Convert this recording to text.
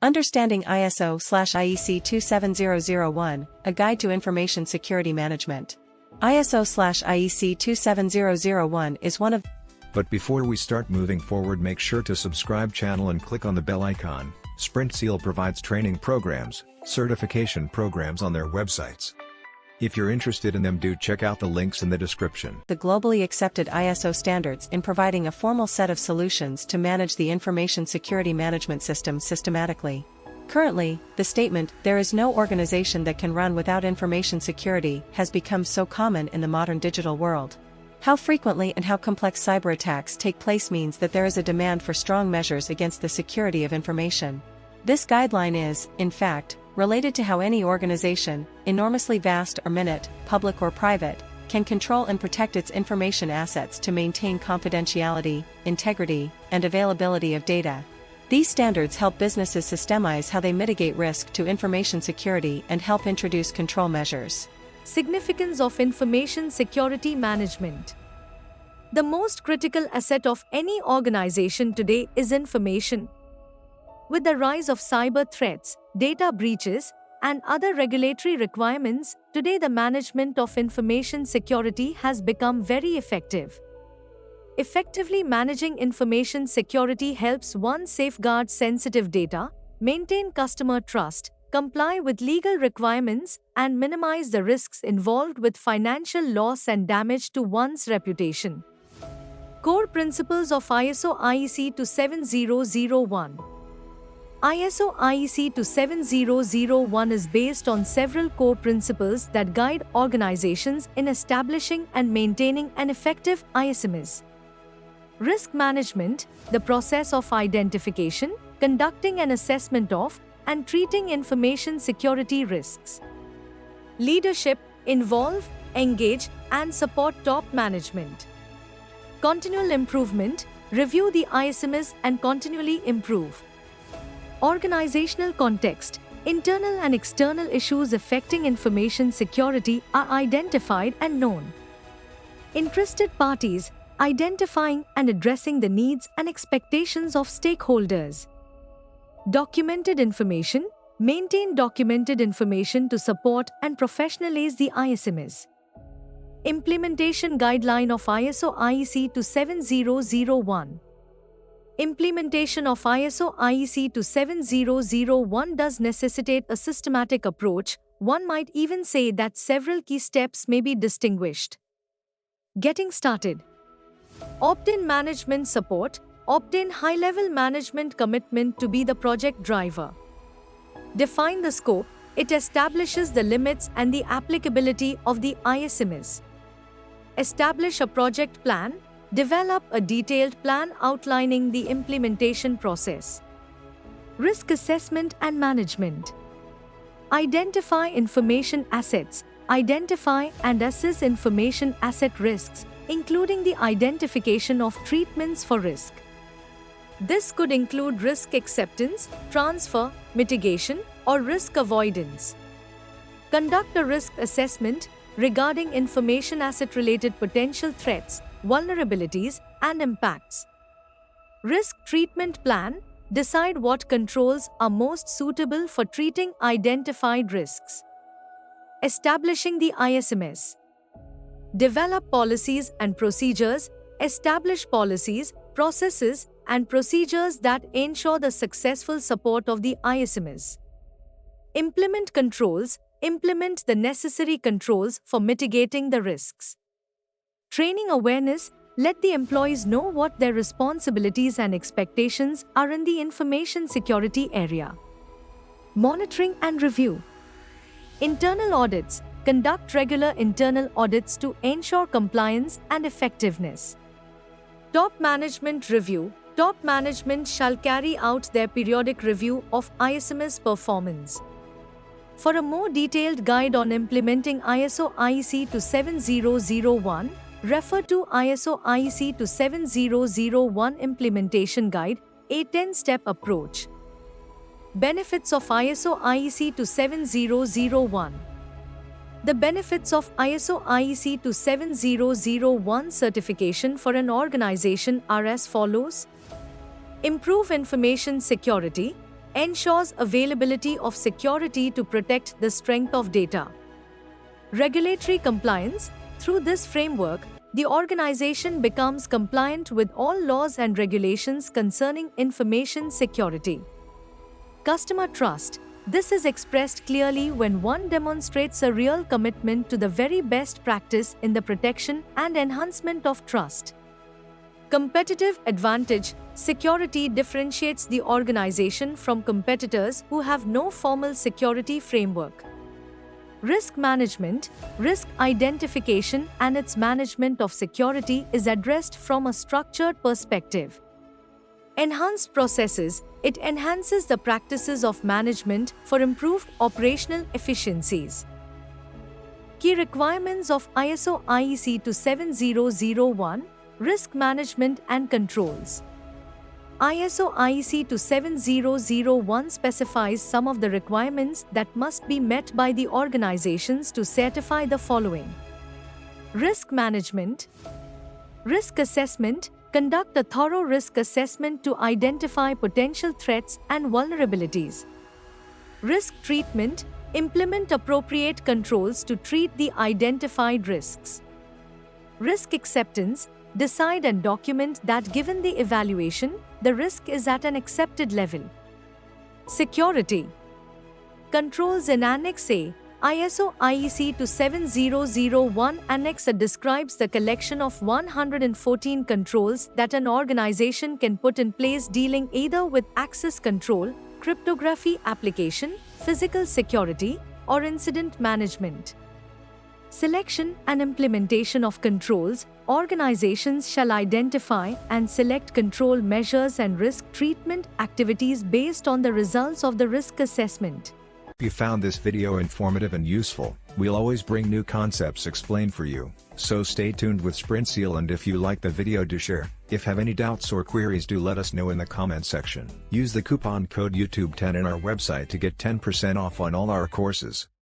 Understanding ISO/IEC 27001, A Guide to Information Security Management. ISO/IEC 27001 is one of. But before we start moving forward, make sure to subscribe channel and click on the bell icon. Sprintzeal provides training programs, certification programs on their websites. If you're interested in them, do check out the links in the description. The globally accepted ISO standards in providing a formal set of solutions to manage the information security management system systematically. Currently, the statement, "There is no organization that can run without information security," has become so common in the modern digital world. How frequently and how complex cyber attacks take place means that there is a demand for strong measures against the security of information. This guideline is, in fact, related to how any organization, enormously vast or minute, public or private, can control and protect its information assets to maintain confidentiality, integrity, and availability of data. These standards help businesses systemize how they mitigate risk to information security and help introduce control measures. Significance of information security management. The most critical asset of any organization today is information. With the rise of cyber threats, data breaches, and other regulatory requirements, today the management of information security has become very effective. Effectively managing information security helps one safeguard sensitive data, maintain customer trust, comply with legal requirements, and minimize the risks involved with financial loss and damage to one's reputation. Core principles of ISO IEC 27001. ISO IEC 27001 is based on several core principles that guide organizations in establishing and maintaining an effective ISMS. Risk management, the process of identification, conducting an assessment of, and treating information security risks. Leadership, involve, engage, and support top management. Continual improvement, review the ISMS and continually improve. Organizational context, internal and external issues affecting information security are identified and known. Interested parties, identifying and addressing the needs and expectations of stakeholders. Documented information, maintain documented information to support and professionalize the ISMS. Implementation guideline of ISO IEC 27001. Implementation of ISO IEC 27001 does necessitate a systematic approach. One might even say that several key steps may be distinguished. Getting started. Opt-in management support. Opt-in high-level management commitment to be the project driver. Define the scope. It establishes the limits and the applicability of the ISMS. Establish a project plan. Develop a detailed plan outlining the implementation process. Risk assessment and management. Identify information assets. Identify and assess information asset risks, including the identification of treatments for risk. This could include risk acceptance, transfer, mitigation, or risk avoidance. Conduct a risk assessment regarding information asset-related potential threats, vulnerabilities, and impacts. Risk treatment plan. Decide what controls are most suitable for treating identified risks. Establishing the ISMS. Develop policies and procedures. Establish policies, processes, and procedures that ensure the successful support of the ISMS. Implement controls. Implement the necessary controls for mitigating the risks. Training awareness. Let the employees know what their responsibilities and expectations are in the information security area. Monitoring and review. Internal audits. Conduct regular internal audits to ensure compliance and effectiveness. Top management review. Top management shall carry out their periodic review of ISMS performance. For a more detailed guide on implementing ISO IEC 27001, refer to ISO IEC 27001 Implementation Guide, a 10-step approach. Benefits of ISO IEC 27001. The benefits of ISO IEC 27001 certification for an organization are as follows. Improve information security. ensures availability of security to protect the strength of data. Regulatory compliance. Through this framework, the organization becomes compliant with all laws and regulations concerning information security. Customer trust. This is expressed clearly when one demonstrates a real commitment to the very best practice in the protection and enhancement of trust. Competitive advantage. Security differentiates the organization from competitors who have no formal security framework. Risk management. Risk identification and its management of security is addressed from a structured perspective. Enhanced processes. It enhances the practices of management for improved operational efficiencies. Key requirements of ISO IEC 27001, Risk Management and Controls. ISO IEC 27001 specifies some of the requirements that must be met by the organizations to certify the following. Risk management. Risk assessment. Conduct a thorough risk assessment to identify potential threats and vulnerabilities. Risk treatment. Implement appropriate controls to treat the identified risks. Risk acceptance. Decide and document that given the evaluation, the risk is at an accepted level. Security. Controls in Annex A, ISO IEC 27001 Annex A describes the collection of 114 controls that an organization can put in place dealing either with access control, cryptography application, physical security, or incident management. Selection and implementation of controls. Organizations shall identify and select control measures and risk treatment activities based on the results of the risk assessment. If you found this video informative and useful, we'll always bring new concepts explained for you, so stay tuned with Sprintzeal, and if you like the video, do share. If have any doubts or queries, do let us know in the comment section. Use the coupon code YouTube10 in our website to get 10% off on all our courses.